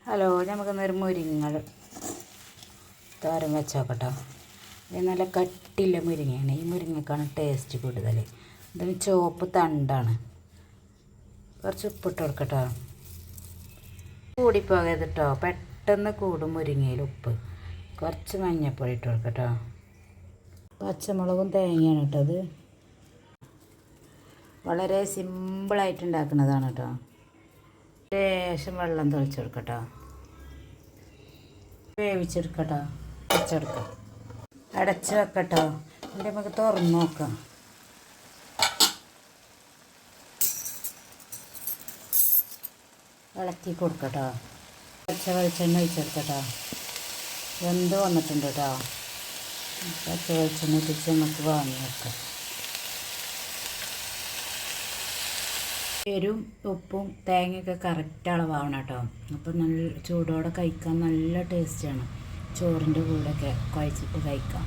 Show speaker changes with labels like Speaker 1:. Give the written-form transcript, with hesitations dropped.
Speaker 1: Hello, നമുക്കൊന്നൊരു മുരിങ്ങ തോരൻ വെച്ച് നോക്കട്ടോ. ഇത് നല്ല കട്ടിയുള്ള മുരിങ്ങയാണ്. ഈ മുരിങ്ങക്കാണ് ടേസ്റ്റ് കൂടുതൽ. ഇതിന് ചുവപ്പ് തണ്ടാണ്. കുറച്ച് ഉപ്പിട്ട് കൊടുക്കട്ടോ. കൂടിപ്പോകരുത് കേട്ടോ, പെട്ടെന്ന് കൂടും മുരിങ്ങയിൽ ഉപ്പ്. കുറച്ച് മഞ്ഞൾപ്പൊടി ഇട്ട് കൊടുക്കട്ടോ. പച്ചമുളകും തേങ്ങയാണ് കേട്ടോ. അത് വളരെ സിമ്പിളായിട്ട് ഉണ്ടാക്കുന്നതാണ് കേട്ടോ. ലേശം വെള്ളം തെളിച്ച് കൊടുക്കട്ടോ. വേവിച്ചെടുക്കട്ടോ. വെച്ചെടുക്കാം. അടച്ച് വെക്കട്ടോ. എന്നിട്ട് നമുക്ക് തുറന്ന് നോക്കാം. ഇളക്കി കൊടുക്കട്ടോ. പച്ച വെളിച്ചെണ്ണ ഒഴിച്ചെടുക്കട്ടോ. വെന്ത് വന്നിട്ടുണ്ട് കേട്ടോ. പച്ച വെളിച്ചെണ്ണ ഒഴിച്ച് നമുക്ക് വാങ്ങി വെക്കാം. എരിവും ഉപ്പും തേങ്ങയൊക്കെ കറക്റ്റ് അളവാവണം കേട്ടോ. അപ്പം നല്ല ചൂടോടെ കഴിക്കാൻ നല്ല ടേസ്റ്റാണ്. ചോറിൻ്റെ കൂടെയൊക്കെ കുഴച്ചിട്ട് കഴിക്കാം.